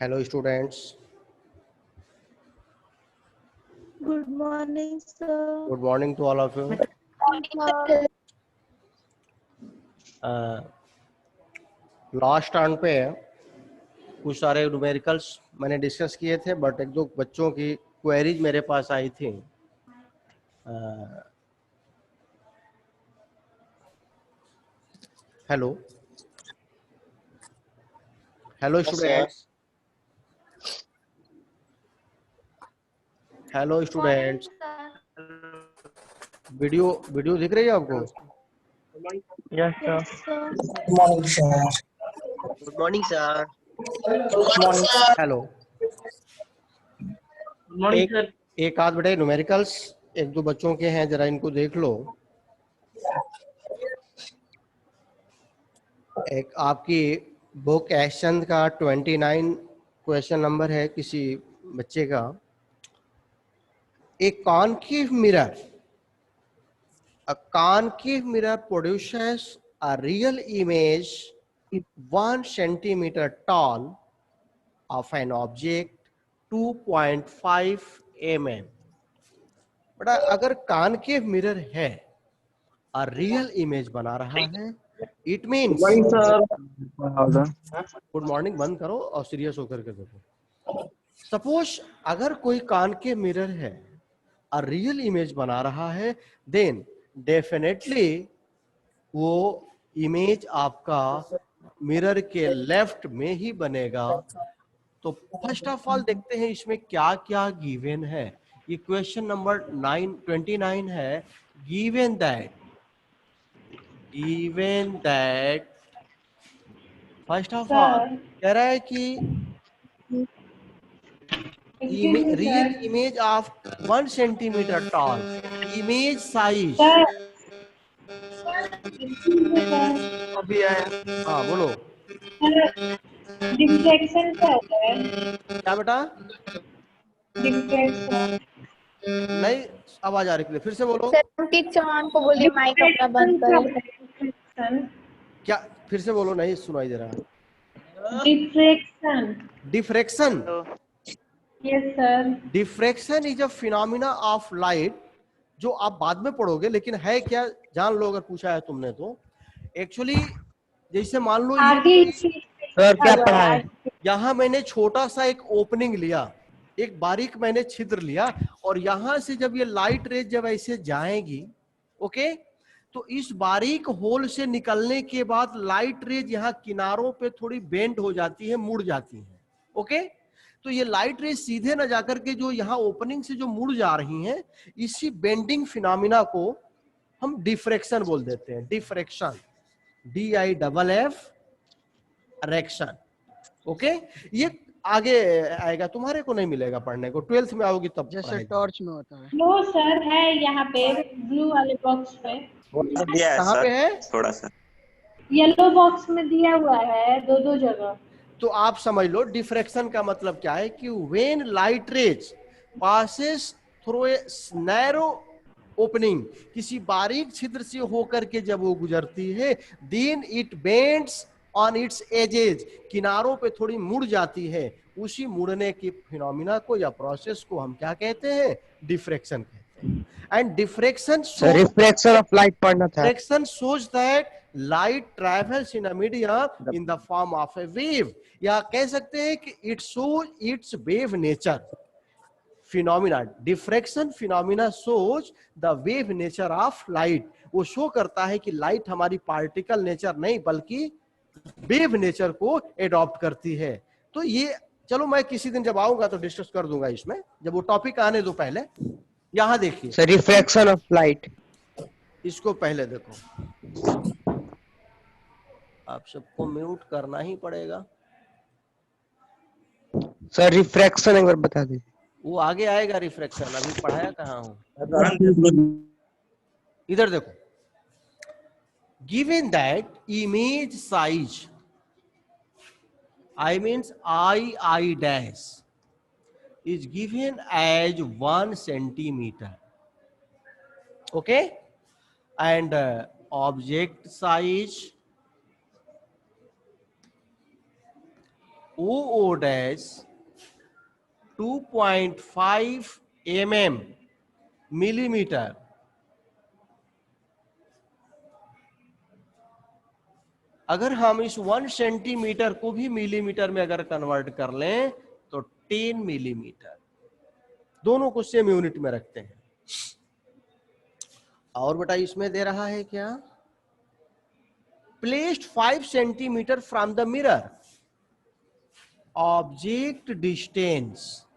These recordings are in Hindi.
Hello students. Good morning, sir. Good morning to all of you. Last time पे कुछ सारे न्यूमेरिकल्स मैंने डिस्कस किए थे, बट एक दो बच्चों की क्वेरीज मेरे पास आई थी। Hello hello students. Hello students. Video video दिख रही है आपको? Yes, sir. Good morning, sir. Good morning, sir. Good morning. Hello. Good morning, sir. एक आध बड़े न्यूमेरिकल्स एक दो बच्चों के हैं, जरा इनको देख लो। एक आपकी बुक एशचंद का 29 क्वेश्चन नंबर है किसी बच्चे का। एक concave mirror, a concave mirror produces a real image 1 centimeter tall of an object 2.5 mm। बड़ा अगर कॉन्केव मिरर है और रियल इमेज बना रहा है, इट मीन्स गुड मॉर्निंग बंद करो और सीरियस होकर के देखो। सपोज अगर कोई कॉन्केव मिरर है और रियल इमेज बना रहा है, देन डेफिनेटली वो इमेज आपका मिरर के लेफ्ट में ही बनेगा। तो फर्स्ट ऑफ ऑल देखते हैं इसमें क्या क्या गिवन है। ये क्वेश्चन नंबर 29 है। Given that first of all कह रहा है कि real image of 1 centimetre toll, image size. अभी आया। हाँ बोलो। डिफ्रेक्शन क्या होता है? क्या बेटा? डिफ्रेक्शन। नहीं आवाज आ रही है, फिर से बोलो। चौहान को बोलिए माइक अपना बंद करे। क्या? फिर से बोलो, नहीं सुनाई दे रहा। Diffraction. Diffraction. Yes sir. Diffraction is a phenomena of light, जो आप बाद में पढ़ोगे, लेकिन है क्या जान लो अगर पूछा है तुमने तो। एक्चुअली जैसे मान लो ये सर क्या पढ़ा है? यहाँ मैंने छोटा सा एक ओपनिंग लिया, एक बारीक मैंने छिद्र लिया, और यहां से जब ये लाइट रेज जब ऐसे जाएगी, ओके, तो इस बारीक होल से निकलने के बाद लाइट रेज यहाँ किनारों पे थोड़ी बेंड हो जाती है, मुड़ जाती है। ओके, तो ये लाइट रेज सीधे न जाकर के जो यहाँ ओपनिंग से जो मुड़ जा रही हैं, इसी बेंडिंग फिनोमिना को हम डिफ्रेक्शन बोल देते हैं। Diffraction, DIFF रेक्शन। ओके, ये आगे आएगा, तुम्हारे को नहीं मिलेगा पढ़ने को, 12th में आओगी तब। जैसे टॉर्च में होता है। नो सर, है यहाँ पे ब्लू वाले बॉक्स पे। दिया है कहाँ सर, पे है? थोड़ा सा येलो बॉक्स में दिया हुआ है, दो जगह। तो आप समझ लो डिफ्रेक्शन का मतलब क्या है कि when light rays passes through a narrow opening, किसी बारीक छिद्र से होकर के जब वो गुजरती है, then it bends on its edges, किनारों पे थोड़ी मुड़ जाती है। उसी मुड़ने की फिनोमिना को या प्रोसेस को हम क्या कहते हैं? डिफ्रेक्शन कहते हैं। And diffraction reflection of light पढ़ना था। Reflection shows that light travels in a medium in the form of a wave, या कह सकते हैं कि it shows its wave nature phenomena। Diffraction phenomena shows the wave nature of light। वो शो करता है कि लाइट हमारी पार्टिकल नेचर नहीं बल्कि वेव नेचर को एडॉप्ट करती है। तो ये चलो मैं किसी दिन जब आऊंगा तो डिस्कस कर दूंगा इसमें, जब वो टॉपिक आने दो। पहले यहां देखिए सर रिफ्लेक्शन ऑफ लाइट। इसको पहले देखो, आप सबको म्यूट करना ही पड़ेगा। सर रिफ्रैक्शन एक बार बता दीजिए। वो आगे आएगा रिफ्रैक्शन, अभी पढ़ाया कहाँ हूं। इधर देखो, given that image size, I means I dash, is given as 1 centimeter, okay, and object size OO dash 2.5 mm millimetre, अगर हम इस 1 सेंटीमीटर को भी मिलीमीटर में अगर कन्वर्ट कर लें तो 10 मिलीमीटर, दोनों को सेम यूनिट में रखते हैं। और बेटा इसमें दे रहा है क्या, placed 5 centimetre from the mirror, object distance,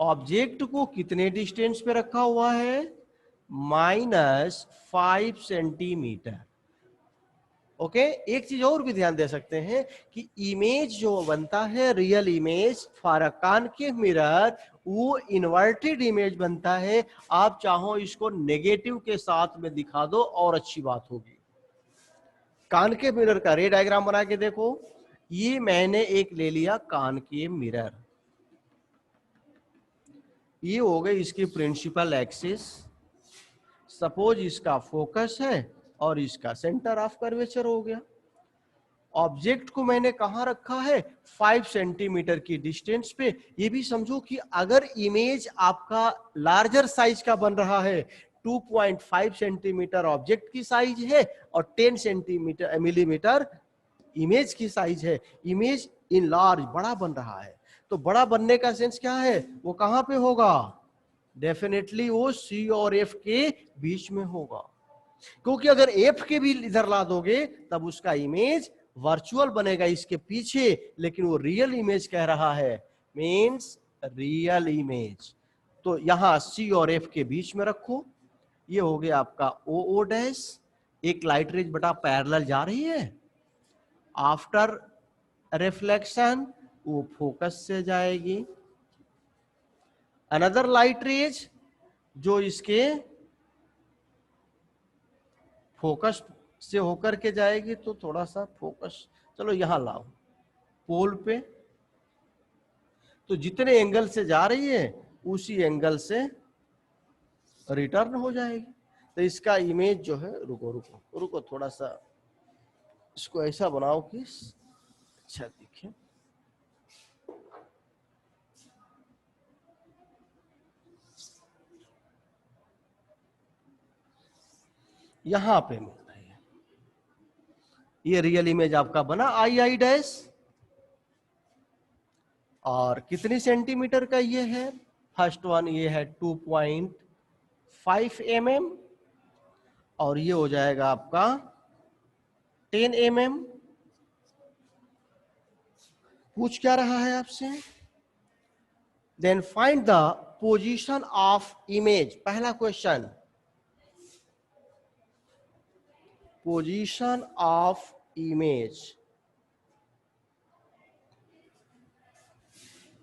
object को कितने डिस्टेंस पे रखा हुआ है, -5 सेंटीमीटर। ओके, एक चीज और भी ध्यान दे सकते हैं कि इमेज जो बनता है, real image for a concave mirror, वो इन्वर्टेड इमेज बनता है। आप चाहो इसको नेगेटिव के साथ में दिखा दो और अच्छी बात होगी। कॉनकेव मिरर का रे डायग्राम बना के देखो, ये मैंने एक ले लिया कॉनकेव मिरर, ये हो गई इसकी प्रिंसिपल एक्सिस, सपोज इसका फोकस है और इसका सेंटर ऑफ कर्वेचर हो गया। ऑब्जेक्ट को मैंने कहां रखा है, 5 सेंटीमीटर की डिस्टेंस पे। ये भी समझो कि अगर इमेज आपका लार्जर साइज का बन रहा है, 2.5 सेंटीमीटर ऑब्जेक्ट की साइज है और 10 सेंटीमीटर मिलीमीटर इमेज की साइज है, इमेज इन लार्ज बड़ा बन रहा है, तो बड़ा बनने का सेंस क्या है, वो कहां पे होगा, डेफिनेटली वो C और F के बीच में होगा। क्योंकि अगर F के भी इधर ला दोगे तब उसका इमेज वर्चुअल बनेगा इसके पीछे, लेकिन वो रियल इमेज कह रहा है, मींस रियल इमेज। तो यहां C और F के बीच में रखो, ये हो गया आपका OO डैश। एक लाइट रेज बटा पैरेलल जा रही है, आफ्टर रिफ्लेक्शन वो फोकस से जाएगी। अनदर लाइट रेज जो इसके फोकस से होकर के जाएगी, तो थोड़ा सा फोकस चलो यहां लाओ पोल पे, तो जितने एंगल से जा रही है उसी एंगल से रिटर्न हो जाएगी। तो इसका इमेज जो है, रुको रुको रुको थोड़ा सा इसको ऐसा बनाओ कि अच्छा दिखे। यहां पे मिल रही है, ये रियल इमेज आपका बना आई डैश, और कितनी सेंटीमीटर का ये है, फर्स्ट वन ये है 2.5 mm, और ये हो जाएगा आपका 10 mm। पूछ क्या रहा है आपसे, then find the position of image. पहला question, position of image,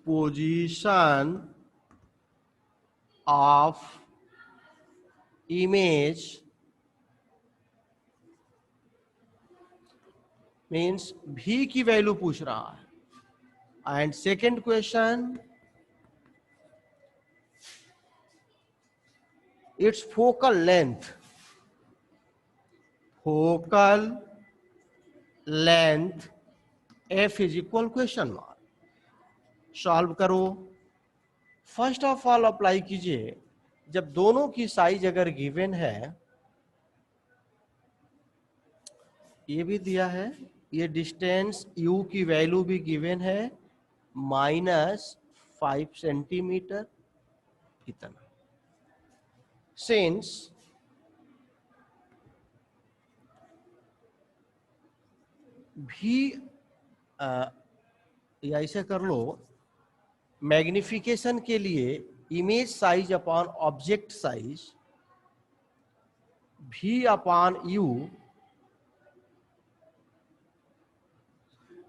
position of image means V की वैल्यू पूछ रहा है। And second question, it's focal length, focal length F is equal question mark. Solve करो। फर्स्ट ऑफ ऑल अप्लाई कीजिए, जब दोनों की साइज अगर गिवन है, ये भी दिया है, ये डिस्टेंस U की वैल्यू भी गिवन है -5 सेंटीमीटर, इतना। सिंस भी या ऐसे कर लो, मैग्निफिकेशन के लिए image size upon object size V upon U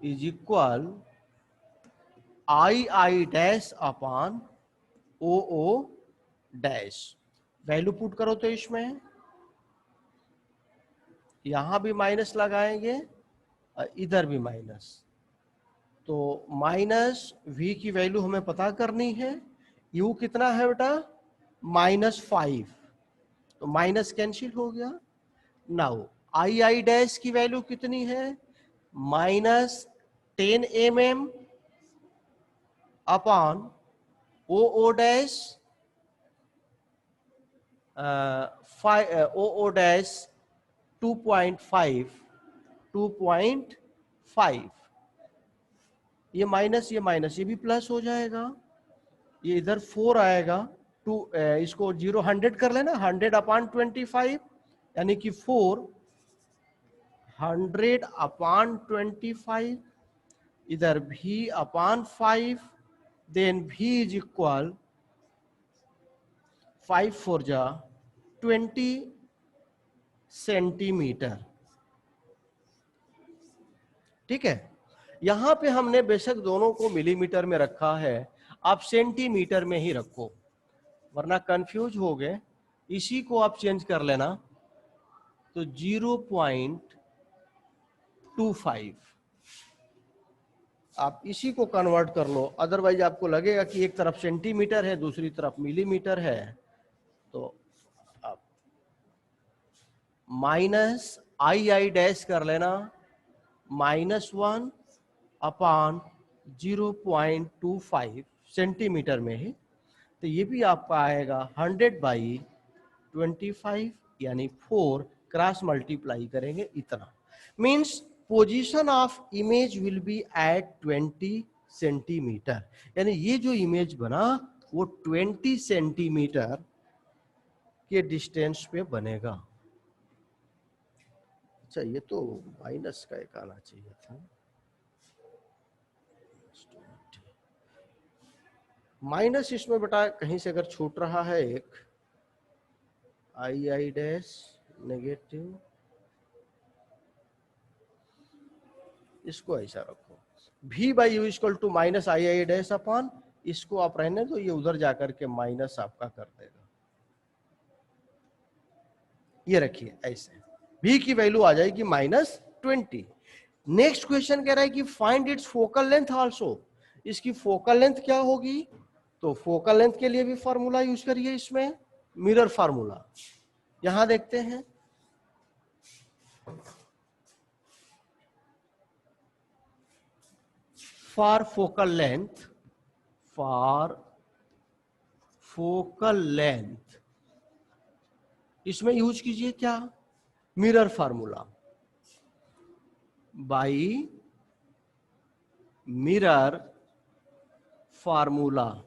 is equal I dash upon OO dash. Value put करो तो इसमें यहां भी माइनस लगाएंगे और इधर भी माइनस, तो -V की वैल्यू हमें पता करनी है। U कितना है बेटा, -5, तो माइनस कैंसिल हो गया। नाउ आई डैश की वैल्यू कितनी है, minus 10 mm upon O dash O dash 2.5 ये माइनस ये भी प्लस हो जाएगा, ये इधर 4 आएगा। इसको 100 कर लेना, 100 अपॉन 25 यानी कि 400 अपॉन 25, इधर v upon 5, then v is equal 5 4 जा 20 सेंटीमीटर। ठीक है, यहां पे हमने बेशक दोनों को मिलीमीटर में रखा है, आप सेंटीमीटर में ही रखो वरना कंफ्यूज हो गए। इसी को आप चेंज कर लेना तो 0.25 आप इसी को कन्वर्ट कर लो, अदरवाइज आपको लगेगा कि एक तरफ सेंटीमीटर है दूसरी तरफ मिलीमीटर है। तो आप माइनस आई डैश कर लेना, -1 अपॉन 0.25 सेंटीमीटर में ही, तो ये भी आपका आएगा 100/25 यानी 4 क्रॉस मल्टीप्लाई करेंगे इतना। Means position of image will be at 20 centimetre, यानी ये जो इमेज बना वो 20 सेंटीमीटर के डिस्टेंस पे बनेगा। अच्छा, ये तो माइनस का एक आना चाहिए था, माइनस इसमें बेटा कहीं से अगर छूट रहा है एक, आई डैश नेगेटिव, इसको ऐसा रखो, v by u equal to minus I dash upon, इसको आप रहने दो, ये उधर जाकर के माइनस आपका कर देगा। ये रखिए ऐसे, v की वैल्यू आ जाएगी -20। नेक्स्ट क्वेश्चन कह रहा है कि find its focal length also, इसकी फोकल लेंथ क्या होगी? तो फोकल लेंथ के लिए भी फार्मूला यूज करिए, इसमें मिरर फार्मूला। यहां देखते हैं, फॉर फोकल लेंथ इसमें यूज कीजिए क्या? Mirror formula. By mirror formula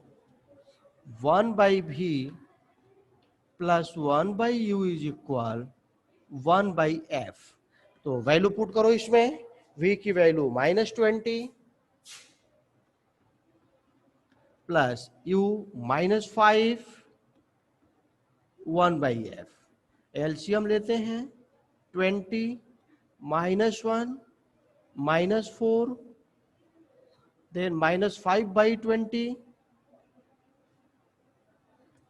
1/v plus 1/u is equal 1/f। तो वैल्यू पुट करो इसमें, v की value -20 plus u -5 1/f। LCM लेते हैं, 20 -1 -4 then -5/20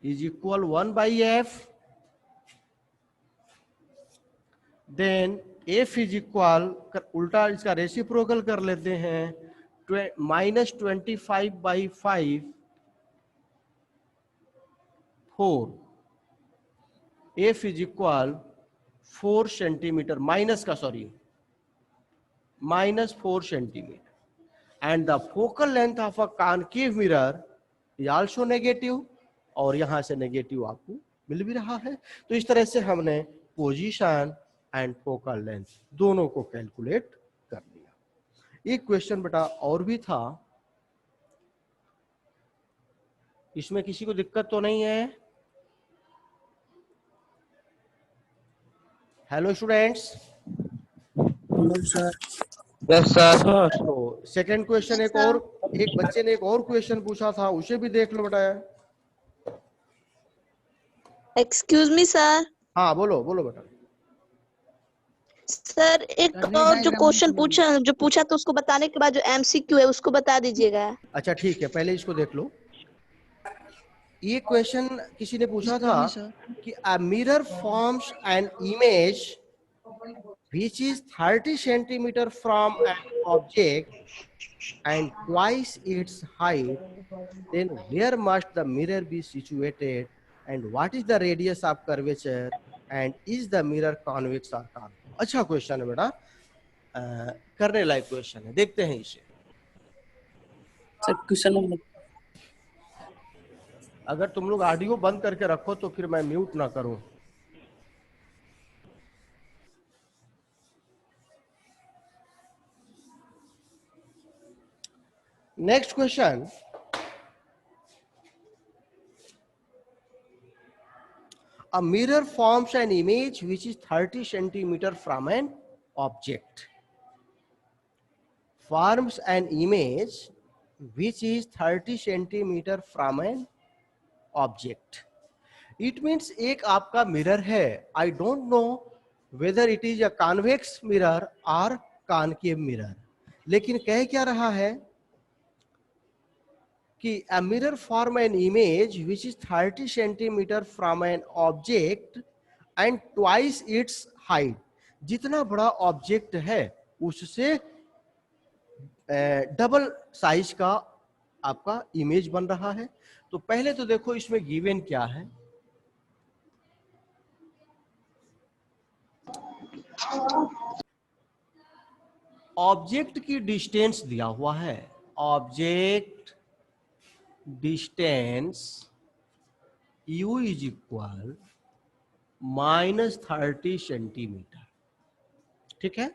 is equal 1/f, then f is equal, उल्टा इसका रेसिप्रोकल कर लेते हैं, -25/5 4, f is equal 4 centimetre, -4 centimetre, and the focal length of a concave mirror is also negative, और यहां से नेगेटिव आपको मिल भी रहा है। तो इस तरह से हमने पोजीशन एंड फोकल लेंथ दोनों को कैलकुलेट कर लिया। एक क्वेश्चन बेटा और भी था, इसमें किसी को दिक्कत तो नहीं है? Hello students. Yes sir. तो सेकंड क्वेश्चन एक बच्चे ने एक और क्वेश्चन पूछा था, उसे भी देख लो बेटा। Excuse me sir. हाँ बोलो बेटा। सर एक और जो क्वेश्चन पूछा तो उसको बताने के बाद जो एमसीक्यू है उसको बता दीजिएगा। अच्छा ठीक है, पहले इसको देख लो। ये क्वेश्चन किसी ने पूछा था कि a mirror forms an image which is 30 centimeter from an object and twice its height, then where must the mirror be situated and what is the radius of curvature and is the mirror convex or concave? अच्छा क्वेश्चन है बेटा। करने लायक क्वेश्चन है, देखते हैं इसे। सर क्वेश्चन नंबर अगर तुम लोग ऑडियो बंद करके रखो तो फिर मैं म्यूट ना करूं। Next question, a mirror forms an image which is 30 centimeter from an object. Forms an image which is 30 centimeter from an object. It means एक आपका मिरर है, I don't know whether it is a convex mirror or concave mirror, लेकिन कह क्या रहा है कि a mirror form an image which is 30 centimeter from an object and twice its height. जितना बड़ा ऑब्जेक्ट है उससे डबल साइज का आपका इमेज बन रहा है। तो पहले तो देखो इसमें गिवन क्या है, ऑब्जेक्ट की डिस्टेंस दिया हुआ है, object distance u is equal -30 centimetre, ठीक है।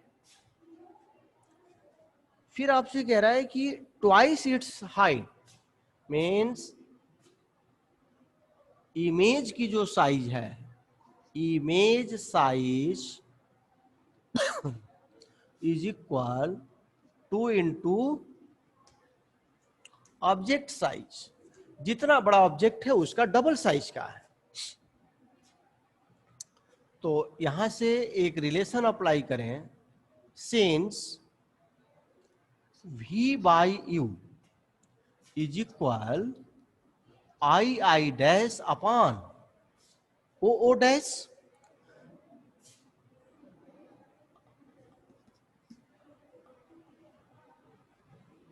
फिर आपसे कह रहा है कि twice its height, means image की जो साइज है, image size is equal 2 into object size. जितना बड़ा ऑब्जेक्ट है उसका डबल साइज का है। तो यहां से एक रिलेशन अप्लाई करें, since v by u is equal i dash upon o dash,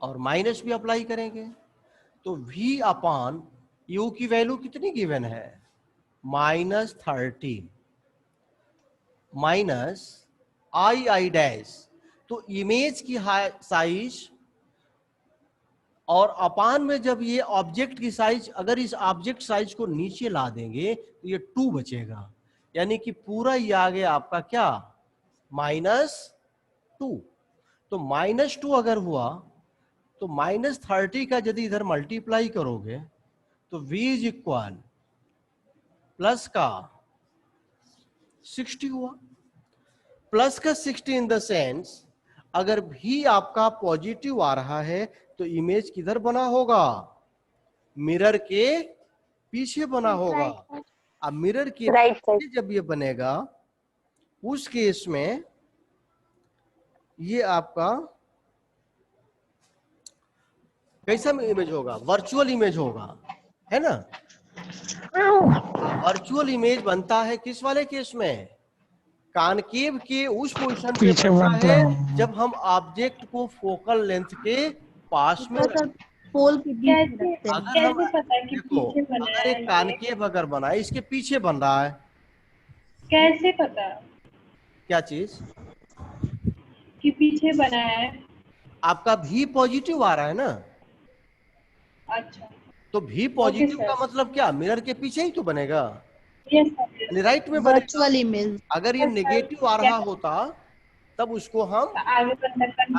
और माइनस भी अप्लाई करेंगे तो v अपॉन u की वैल्यू कितनी गिवन है, -30 माइनस i डैश, तो इमेज की साइज और अपान में जब ये ऑब्जेक्ट की साइज, अगर इस ऑब्जेक्ट साइज को नीचे ला देंगे तो ये 2 बचेगा, यानी कि पूरा ये आ गया आपका क्या, -2। तो -2 अगर हुआ तो -30 का यदि इधर मल्टीप्लाई करोगे तो v इज इक्वल प्लस का 60 हुआ। प्लस का 60 इन द सेंस अगर भी आपका पॉजिटिव आ रहा है तो इमेज किधर बना होगा, मिरर के पीछे बना होगा। अब मिरर के पीछे जब ये बनेगा उस केस में ये आपका कैसा इमेज होगा, वर्चुअल इमेज होगा, है ना। वर्चुअल इमेज बनता है किस वाले केस में, कॉनकेव के उस पोजीशन पे बनता है जब हम ऑब्जेक्ट को फोकल लेंथ के पास में पोल के बीच में रखते हैं। अगर हम पता है कि देखो, पीछे बना अगर एक कॉनकेव अगर बना है, इसके पीछे बन रहा है, कैसे पता क्या चीज कि पीछे बना है? आपका भी पॉजिटिव आ रहा है ना, अच्छा, तो भी पॉजिटिव Okay, का sir. मतलब क्या, मिरर के पीछे ही तो बनेगा, यस सर। राइट में बनेगा। Virtual image. अगर ये नेगेटिव आ रहा होता तब उसको हम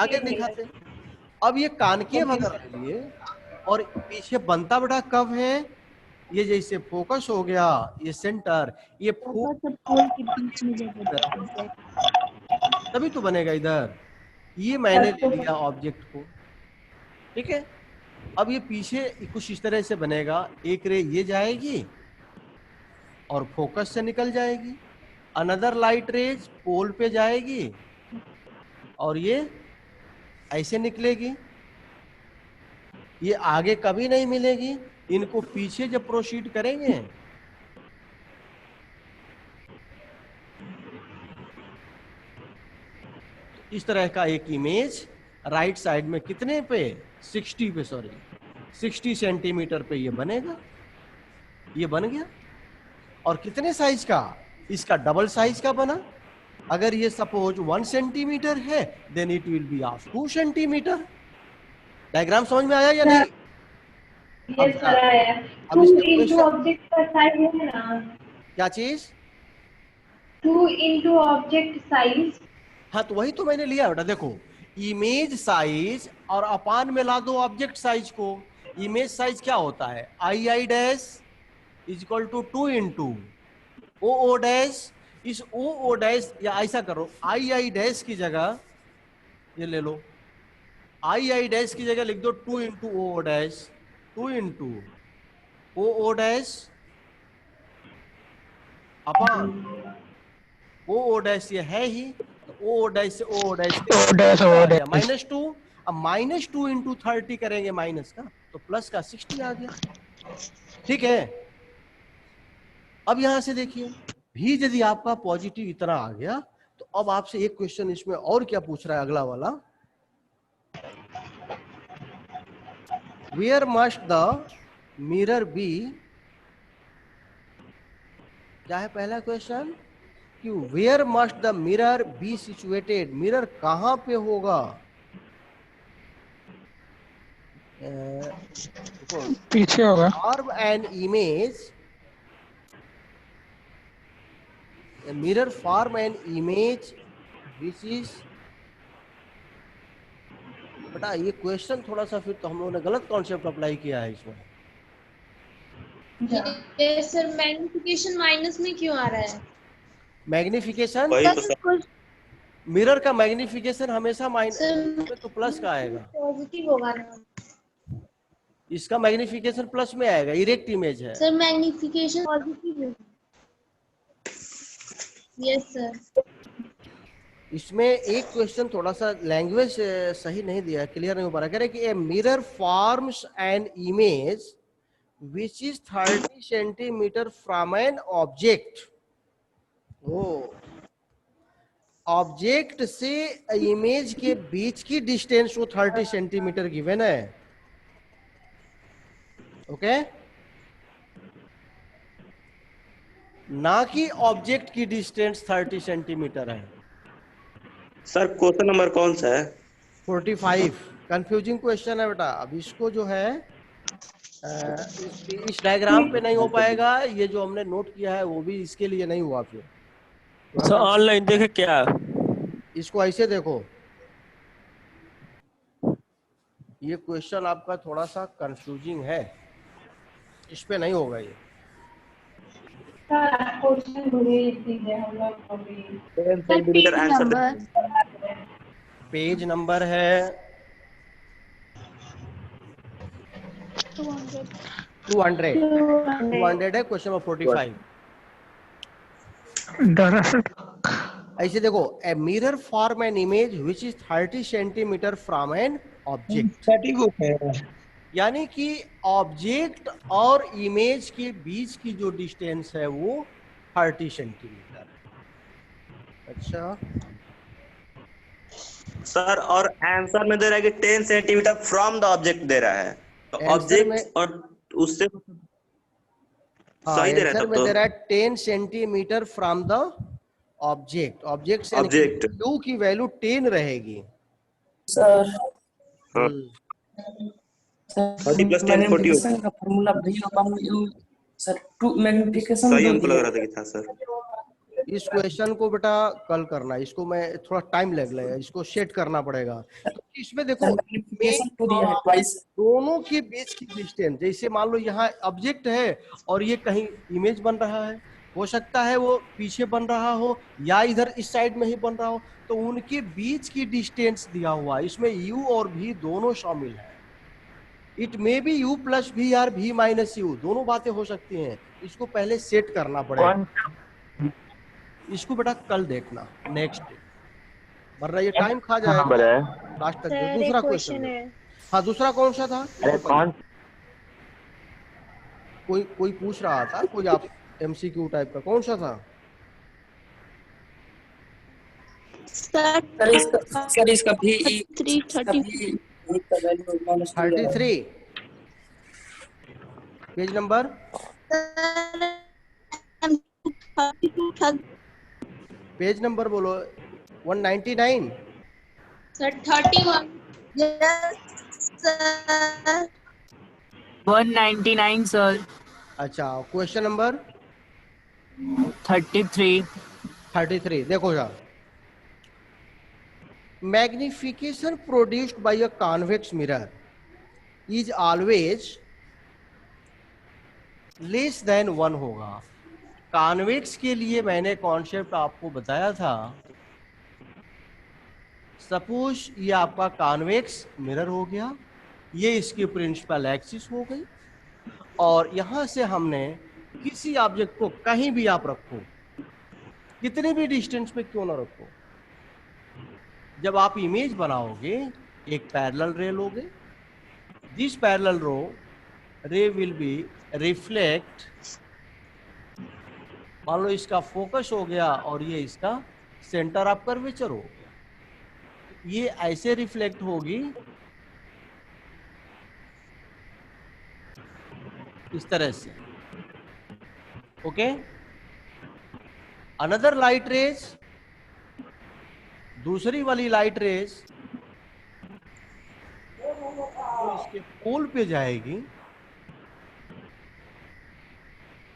आगे दिखाते। अब ये कॉनकेव अगर लिए और पीछे बनता बड़ा कब है, ये जैसे फोकस हो गया, ये सेंटर, ये पोल के बीच में जब तभी तो बनेगा इधर। ये मैंने ले लिया ऑब्जेक्ट को, ठीक है। अब ये पीछे कुछ इस तरह से बनेगा, एक रे ये जाएगी और फोकस से निकल जाएगी, अनदर लाइट रेज पोल पे जाएगी और ये ऐसे निकलेगी, ये आगे कभी नहीं मिलेगी। इनको पीछे जब प्रोसीड करेंगे इस तरह का एक इमेज राइट साइड में कितने पे, 60 पे, सॉरी 60 सेंटीमीटर पे ये बनेगा। ये बन गया, और कितने साइज का, इसका डबल साइज का बना, अगर ये सपोज 1 सेंटीमीटर है then it will be of 2 centimetre. Diagram समझ में आया या नहीं? यस सर आया। अब 2 इसके इंटू क्वेश्चन ऑब्जेक्ट का साइज है ना, क्या चीज? 2 इंटू ऑब्जेक्ट साइज। हाँ तो वही तो मैंने लिया बेटा। देखो इमेज साइज और अपान में ला दो ऑब्जेक्ट साइज को। इमेज साइज क्या होता है? I dash is equal to 2 into O dash. इस ओ डैश या ऐसा करो आई डैश की जगह ये ले लो, आई डैश की जगह लिख दो 2 into O dash, 2 into O dash upon O dash ये है ही, तो ओ डैश से ओ डैश -2। अब -2 इंटू 30 करेंगे माइनस का तो प्लस का 60 आ गया। ठीक है, अब यहां से देखिए भी यदि आपका पॉजिटिव इतना आ गया तो अब आपसे एक क्वेश्चन इसमें और क्या पूछ रहा है अगला वाला, where must the mirror be. क्या है पहला क्वेश्चन कि where must the mirror be situated. Mirror कहां पे होगा? पीछे होगा। Form an image, mirror form an image which is. बेटा ये क्वेश्चन थोड़ा सा फिर तो हम लोगों ने गलत कॉन्सेप्ट अप्लाई किया है इसमें। ये सर मैग्निफिकेशन माइनस में क्यों आ रहा है? मैग्निफिकेशन, वही तो सर। मिरर का मैग्निफिकेशन हमेशा सर में तो प्लस का आएगा, पॉजिटिव होगा ना इसका मैग्निफिकेशन प्लस में आएगा, इरेक्ट इमेज है। सर? मैग्निफिकेशन पॉजिटिव है। Yes sir. इसमें एक क्वेश्चन थोड़ा सा लैंग्वेज सही नहीं दिया, क्लियर नहीं हो पा रहा। कह रहे कि a mirror forms an image which is 30 centimetre from an object. O object से इमेज के बीच की डिस्टेंस वो 30 सेंटीमीटर गिवन है। ओके, ना कि ऑब्जेक्ट की डिस्टेंस 30 सेंटीमीटर है। सर क्वेश्चन नंबर कौन सा है? 45 कंफ्यूजिंग क्वेश्चन है बेटा। अब इसको जो है इस डायग्राम पे नहीं हो पाएगा, ये जो हमने नोट किया है वो भी इसके लिए नहीं हुआ। फिर सर ऑनलाइन देखे क्या? इसको ऐसे देखो, ये क्वेश्चन आपका थोड़ा सा कंफ्यूजिंग है, इस पे नहीं होगा ये। सर क्वेश्चन भेज दीजिए हम लोग को भी। 10 सेंटीमीटर आंसर। पेज नंबर है 200 है क्वेश्चन नंबर 45। दरअसल ऐसे देखो, a mirror form an image which is 30 centimetre from an object. यानी कि ऑब्जेक्ट और इमेज के बीच की जो डिस्टेंस है वो 30 सेंटीमीटर है। अच्छा सर और आंसर में दे रहा है कि 10 centimetre from the object they रहा है, तो ऑब्जेक्ट और उससे सही दे रहा है आंसर तब में दे तो। रहा है 10 centimetre from the object. Object से ऑब्जेक्ट u की वैल्यू 10 रहेगी। सर हाँ। सर 30 + 10 40 मैग्निफिकेशन का फार्मूला वही होगा सर। 2 मैग्निफिकेशन सही 2 हमको लग दिया रहा था कि था सर। इस क्वेश्चन को बेटा कल करना, इसको मैं थोड़ा टाइम लगेगा, इसको सेट करना पड़ेगा। तो इसमें देखो सर मैग्निफिकेशन 2 दिया है ट्वाइस। दोनों के बीच की डिस्टेंस, जैसे मान लो यहाँ ऑब्जेक्ट है और ये कहीं इमेज बन रहा है, हो सकता है वो पीछे बन रहा हो या इधर इस साइड में ही बन रहा हो, तो उनके बीच की डिस्टेंस दिया हुआ है। इसमें u और v दोनों शामिल है। It may be u + v और v - u, दोनों बातें हो सकती हैं। इसको पहले सेट करना पड़ेगा। इसको बेटा कल देखना नेक्स्ट डे, वरना ये टाइम खा जाएगा लास्ट तक। दूसरा क्वेश्चन है। हाँ दूसरा कौन सा था? कोई पूछ रहा था, कोई आप एमसीक्यू टाइप का कौन सा था? सर इसका भी 33 33 पेज नंबर पेज नंबर बोलो 199। सर 31। Yes sir. 199 सर। अच्छा, क्वेश्चन नंबर 33। 33 देखो यार, magnification produced by a convex mirror is always less than 1 होगा। कॉन्वेक्स के लिए मैंने कॉन्सेप्ट आपको बताया था। सपोज ये आपका कॉन्वेक्स मिरर हो गया, ये इसकी प्रिंसिपल एक्सिस हो गई, और यहां से हमने किसी ऑब्जेक्ट को कहीं भी आप रखो, कितने भी डिस्टेंस पे क्यों ना रखो, जब आप इमेज बनाओगे एक पैरेलल रे लोगे। दिस पैरेलल रे विल बी रिफ्लेक्ट, मान लो इसका फोकस हो गया और ये इसका सेंटर ऑफ कर्वेचर हो गया, ये ऐसे रिफ्लेक्ट होगी इस तरह से। ओके, अनदर लाइट रेज, दूसरी वाली लाइट रेज तो इसके पोल पे जाएगी,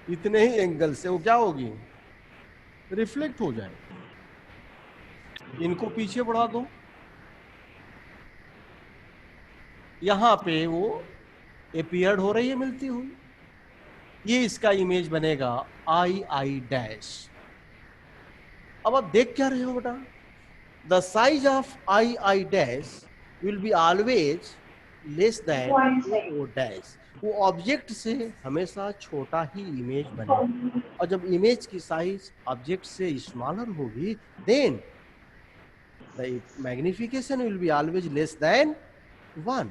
इतने ही एंगल से वो क्या होगी, रिफ्लेक्ट हो जाएगी। इनको पीछे बढ़ा दो, यहां पे वो अपीयर्ड हो रही है मिलती हुई, ये इसका इमेज बनेगा आई डैश। अब आप देख क्या रहे हो बेटा, the size of I dash will be always less than O dash. वो ऑब्जेक्ट से हमेशा छोटा ही इमेज बनेगा, और जब इमेज की साइज ऑब्जेक्ट से स्मॉलर होगी then the magnification will be always less than 1।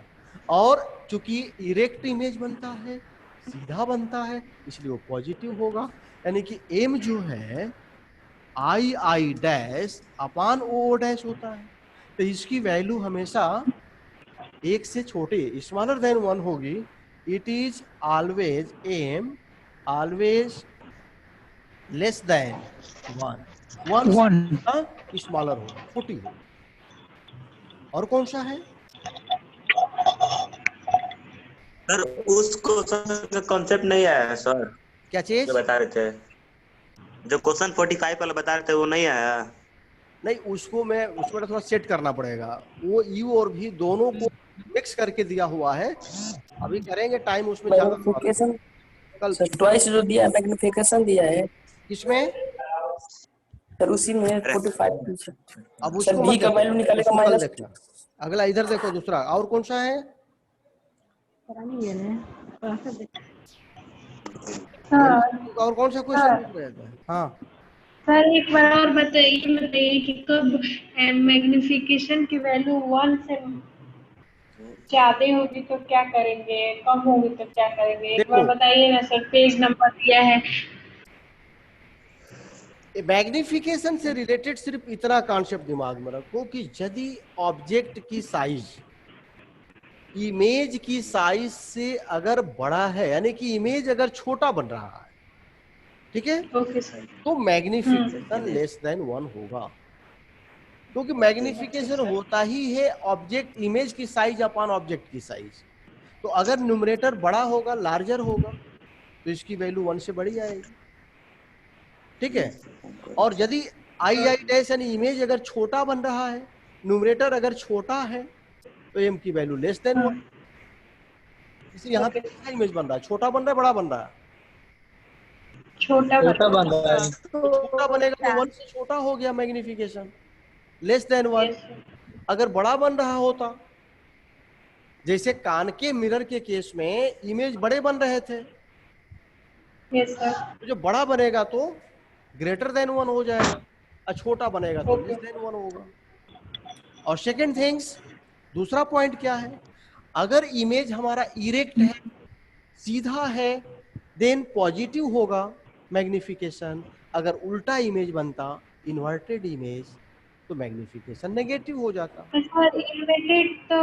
और चूंकि इरेक्ट इमेज बनता है, सीधा बनता है, इसलिए वो पॉजिटिव होगा। यानी कि एम जो है I dash upon O dash होता है, तो इसकी वैल्यू हमेशा एक से छोटे स्मॉलर देन 1 होगी। It is always am always less than 1, 1 smaller होगा, छोटी होगी। और कौन सा है सर? उस क्वेश्चन का कॉन्सेप्ट नहीं आया है सर, क्या चीज? जो बता रहे थे, जो क्वेश्चन 45 वाला बता रहे थे वो नहीं आया। नहीं, उसको मैं उसमें थोड़ा सेट करना पड़ेगा, वो यू और भी दोनों को मिक्स करके दिया हुआ है, अभी करेंगे, टाइम उसमें ज्यादा मैग्निफिकेशन कल। सर ट्वाइस जो दिया है, मैग्निफिकेशन दिया है किसमें सर, उसी में 45। अब सर उसको भी मत का देखो, वैल्यू निकालेगा उसको कल माइनस। देखना। अगला इधर देखो, दूसरा और कौन सा है? और कौन सा क्वेश्चन पूछ रहे थे? हाँ सर एक बार और बताइए कि कब मैग्निफिकेशन की वैल्यू 1 से ज्यादा होगी तो क्या करेंगे, कम होगी तो क्या करेंगे, एक बार देखो, बताइए ना सर। पेज नंबर दिया है। मैग्निफिकेशन से रिलेटेड सिर्फ इतना कॉन्सेप्ट दिमाग में रखो कि यदि ऑब्जेक्ट की साइज इमेज की साइज से अगर बड़ा है, यानी कि इमेज अगर छोटा बन रहा है, ठीक है, ओके सर। तो मैग्निफिकेशन लेस देन 1 होगा, क्योंकि मैग्निफिकेशन होता ही है ऑब्जेक्ट इमेज की साइज अपॉन ऑब्जेक्ट की साइज। तो अगर न्यूमरेटर बड़ा होगा, लार्जर होगा, तो इसकी वैल्यू 1 से बड़ी आएगी, ठीक है। और यदि आई डैश यानी इमेज अगर छोटा बन रहा है, न्यूमरेटर अगर छोटा है, तो एम की वैल्यू लेस देन 1। इसलिए यहाँ पे कितना इमेज बन रहा है, छोटा बन रहा है, बड़ा बन रहा है? छोटा बन रहा है। तो छोटा बनेगा तो 1 से छोटा हो गया मैग्निफिकेशन, लेस देन 1। अगर बड़ा बन रहा होता, जैसे कान के मिरर के केस में इमेज बड़े बन रहे थे, यस सर। तो जो बड़ा बनेगा तो ग्रेटर देन 1 हो जाएगा, और छोटा बनेगा तो लेस देन 1 होगा। और सेकंड थिंग्स, दूसरा पॉइंट क्या है, अगर इमेज हमारा इरेक्ट है, सीधा है, देन पॉजिटिव होगा मैग्निफिकेशन। अगर उल्टा इमेज बनता, इन्वर्टेड इमेज, तो मैग्निफिकेशन नेगेटिव हो जाता। सर इन्वर्टेड तो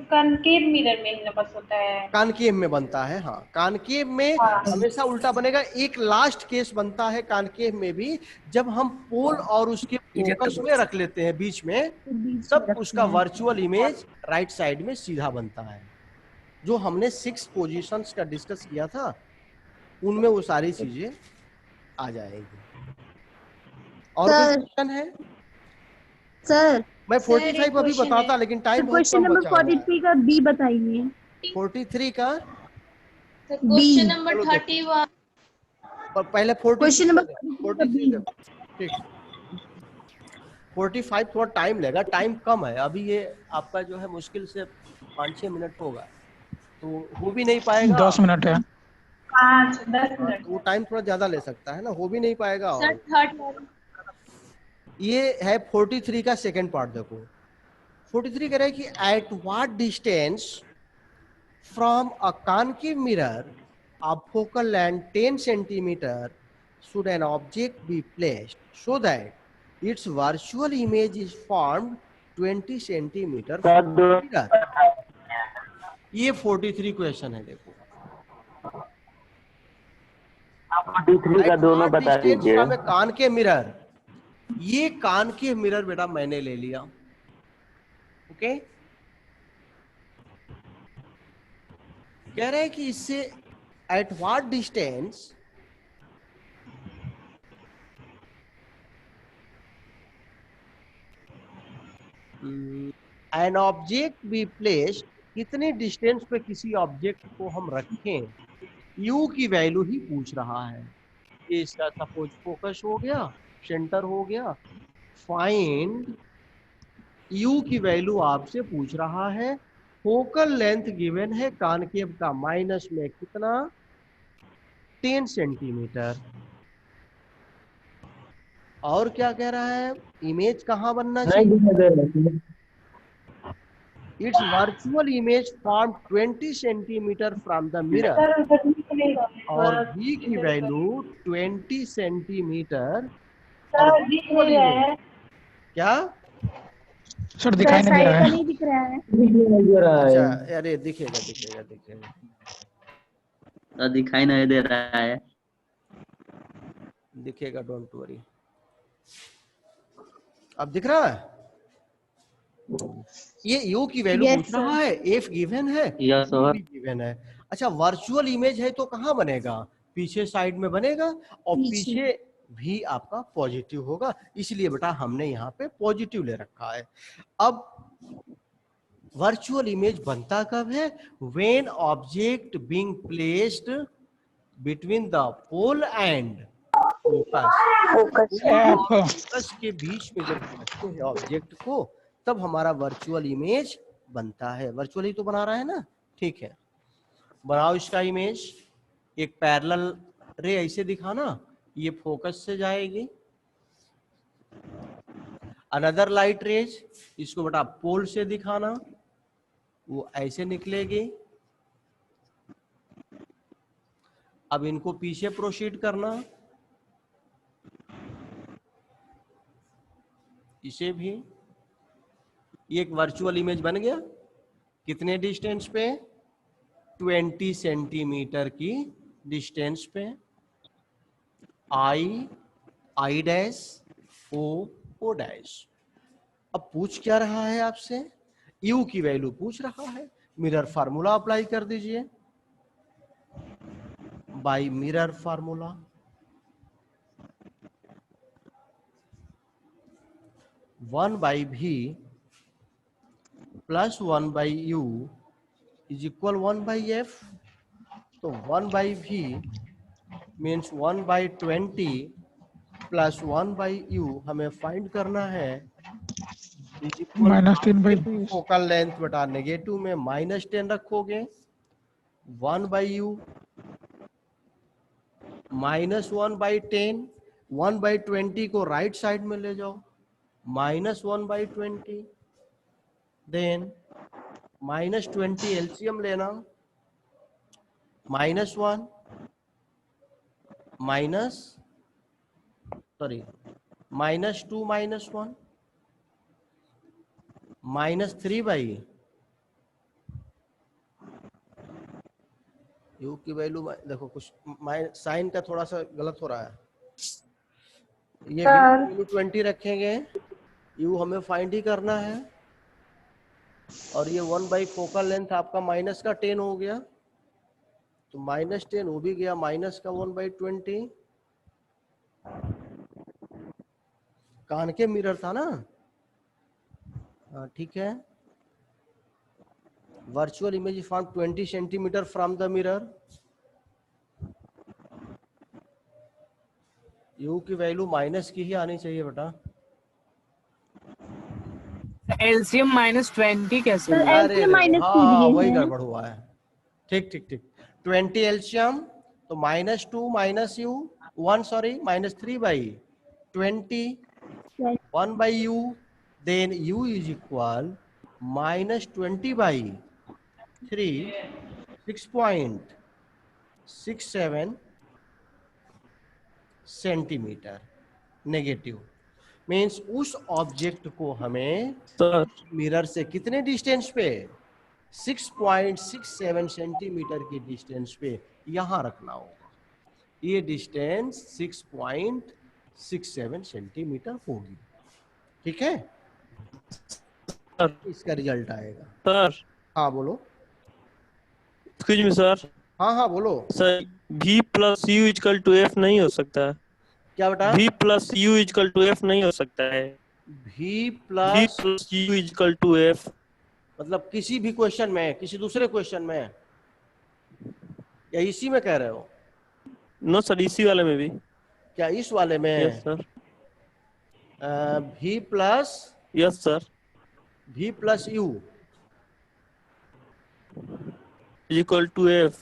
कनकेव मिरर में ही ना बस होता है। कानकेव में बनता है, हाँ कानकेव में हाँ। हमेशा उल्टा बनेगा। एक लास्ट केस बनता है कानकेव में भी, जब हम पोल और उसके फोकस में रख लेते हैं बीच में, तब उसका वर्चुअल इमेज राइट साइड में सीधा बनता है। जो हमने 6 पोजीशंस का डिस्कस किया था उनमें वो सारी चीजें आ जाएगी। और कुछ सर क्वेश्चन है? सर मैं सर, एक 45 अभी क्वेश्चन बताता, है। लेकिन टाइम बहुत क्वेश्चन कम नंबर बचा हुआ है। 43 का बी बताइए। 43 का क्वेश्चन नंबर चलो देखो। 31। पर पहले 43 क्वेश्चन नंबर 43 का ठीक। 45 थोड़ा टाइम लेगा, टाइम कम है अभी। ये आपका जो है मुश्किल से 5-6 मिनट होगा, तो हो भी नहीं पाएगा। 10 मिनट है। 5-10 मिनट। वो टाइम थोड़ा ज्यादा ले सकता है ना, हो भी नहीं पाएगा। सर और 30। ये है 43 का सेकंड पार्ट। देखो 43 कह रहा है कि at what distance from a concave mirror of focal length 10 centimeter should an object be placed so that its virtual image is formed 20 centimeter from the mirror? ये 43 क्वेश्चन है। देखो 43 का दोनों बता दीजिए। फ्रॉम ए कान के मिरर, ये कान के मिरर बेटा मैंने ले लिया, ओके। कह रहे हैं कि इससे at what distance an object be placed, कितने डिस्टेंस पे किसी ऑब्जेक्ट को हम रखें, यू की वैल्यू ही पूछ रहा है। ये इसका सपोज फोकस हो गया, सेंटर हो गया। फाइंड यू की वैल्यू आपसे पूछ रहा है। फोकल लेंथ गिवन है कानकेव का माइनस में कितना, 10 सेंटीमीटर। और क्या कह रहा है, इमेज कहां बनना चाहिए, it's virtual image form 20 centimetre from the mirror, sir उधर निकलेगा। और v की वैल्यू 20 सेंटीमीटर। और सर दिख नहीं रहा है। क्या सर दिखाई नहीं दे रहा है। नहीं दिख रहा है। अच्छा, अरे दिखेगा दिखेगा दिखेगा, दिखाई नहीं दे रहा है। दिखेगा, डोंट वरी। अब दिख रहा है? ये u की वैल्यू Yes, पूछ रहा है, f गिवन है, यस सर। v गिवन है। अच्छा, वर्चुअल इमेज है तो कहां बनेगा, पीछे साइड में बनेगा, और पीछे भी आपका पॉजिटिव होगा, इसलिए बेटा हमने यहाँ पे पॉजिटिव ले रखा है। अब वर्चुअल इमेज बनता कब है, when object being placed between the pole and focus के बीच में जब रखते हैं ऑब्जेक्ट को, तब हमारा वर्चुअल इमेज बनता है। वर्चुअली तो बना रहा है ना, ठीक है, बनाओ इसका इमेज। एक पैरेलल रे ऐसे दिखाना, ये फोकस से जाएगी। अनदर लाइट रेज, इसको बेटा पोल से दिखाना, वो ऐसे निकलेगी। अब इनको पीछे प्रोसीड करना, इसे भी। ये एक वर्चुअल इमेज बन गया, कितने डिस्टेंस पे, 20 सेंटीमीटर की डिस्टेंस पे। I dash O dash. अब पूछ क्या रहा है आपसे, यू की वैल्यू पूछ रहा है। मिरर फार्मूला अप्लाई कर दीजिए, by mirror formula. One by v plus 1 by u is equal 1 by f. तो 1 by v means 1 by 20 plus 1 by u हमें फाइंड करना है, इज इक्वल -10/20। फोकल लेंथ बटा नेगेटिव में -10 रखोगे, 1 बाई यू -1/10, 1/20 को राइट साइड में ले जाओ, -1/20, देन -20 एलसीएम लेना, -1 -2 -1, -3 u की वैल्यू देखो कुछ साइन का थोड़ा सा गलत हो रहा है। ये v की वैल्यू 20 रखेंगे, u हमें फाइंड ही करना है, और ये 1 फोकल लेंथ आपका माइनस का 10 हो गया, तो -10 वो भी गया, माइनस का 1/20 कॉनकेव मिरर था ना। हाँ ठीक है। Virtual image form 20 centimetre from the mirror. u की वैल्यू माइनस की ही आनी चाहिए बेटा। एलसीएम -20 कैसे सर हुआ? अरे LCM माइनस हाँ कीजिए वही हैं। गड़बड़ हुआ है। ठीक ठीक ठीक। 20 एलसीएम तो -2 minus u 1 sorry -3/20 1/u, then u is equal -20/3 6.67 centimetre negative. Means उस ऑब्जेक्ट को हमें सर मिरर से कितने डिस्टेंस पे, 6.67 सेंटीमीटर की डिस्टेंस पे यहां रखना होगा। ये डिस्टेंस 6.67 सेंटीमीटर होगी। ठीक है, सर इसका रिजल्ट आएगा। सर हाँ बोलो। Excuse me sir. हाँ हाँ बोलो। Sir v plus u is equal to f नहीं हो सकता है। क्या बेटा? v plus u is equal to f नहीं हो सकता है। v v plus plus u is equal to f। मतलब किसी भी क्वेश्चन में, किसी दूसरे क्वेश्चन में, या इसी में कह रहे हो? नो सर, इसी वाले में भी। क्या इस वाले में? Yes sir. v plus yes sir. u equal to f।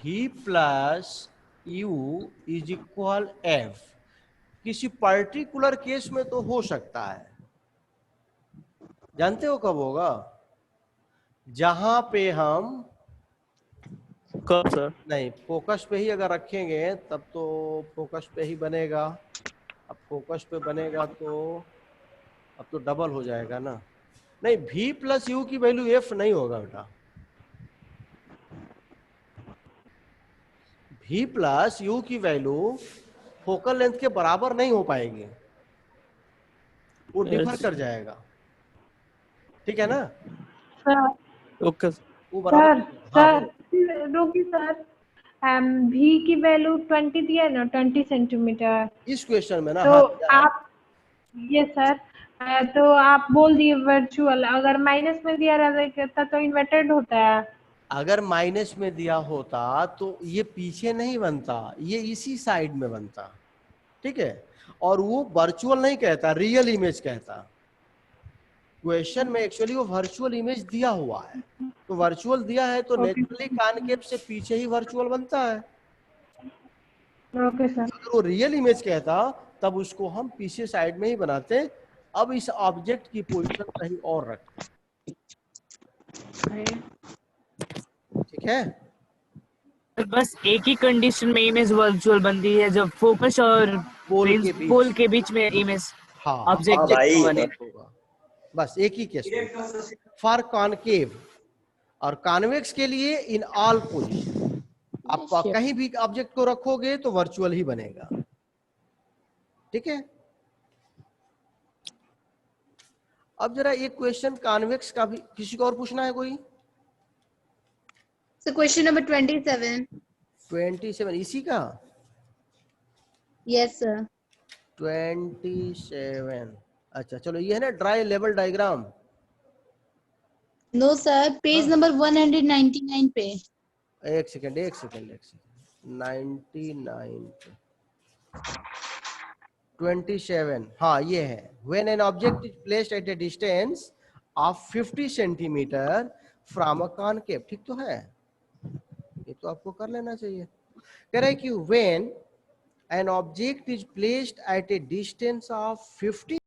v plus u is equal f। किसी पर्टिकुलर केस में तो हो सकता है, जानते हो कब होगा? जहां पे हम कब सर? नहीं, फोकस पे ही अगर रखेंगे तब तो फोकस पे ही बनेगा। अब फोकस पे बनेगा तो अब तो डबल हो जाएगा ना। नहीं, v प्लस यू की वैल्यू f नहीं होगा बेटा। v प्लस यू की वैल्यू फोकल लेंथ के बराबर नहीं हो पाएगी, वो डिफर कर जाएगा। ठीक है ना? सर ओके वो बराबर। सर हाँ सर रोकी सर, v की वैल्यू 20 दिया है ना, 20 सेंटीमीटर। इस क्वेश्चन में ना। तो हाँ दिया है। आप ये सर तो आप बोल दिए वर्चुअल, अगर माइनस में दिया रहता तो इन्वर्टेड होता है। अगर माइनस में दिया होता तो ये पीछे नहीं बनता, ये इसी साइड में बनता। ठीक है, और वो वर्चुअल नहीं कहता, रियल इमेज कहता। क्वेश्चन में एक्चुअली वो वर्चुअल इमेज दिया हुआ है, तो वर्चुअल दिया है तो नेचुरली कॉनकेव से पीछे ही वर्चुअल बनता है। Okay sir. अगर वो रियल इमेज कहता तब उसको हम पीछे साइड में ही बनाते। अब इस ऑब्जेक्ट की पोजीशन कहीं और रखते। ठीक है, बस एक ही कंडीशन में इमेज वर्चुअल बनती है, जब फोकस और पोल के बीच में इमेज हाँ ऑब्जेक्ट भाई। होगा। बस एक ही केस में, फॉर कॉनकेव और कॉन्वेक्स के लिए इन ऑल पोजीशन। आप कहीं भी ऑब्जेक्ट को रखोगे तो वर्चुअल ही बनेगा। ठीक है, अब जरा एक क्वेश्चन कॉन्वेक्स का भी किसी को और पूछना है कोई? So question number 27. 27 इसी का? Yes sir. 27। अच्छा चलो, ये है ना dry level diagram. No sir, page number 199 पे। एक सेकंड 99 पे 27। हाँ ये है। When an object is placed at a distance of 50 centimetre from a concave। ठीक तो है, ये तो आपको कर लेना चाहिए। कह रहा है कि when an object is placed at a distance of 50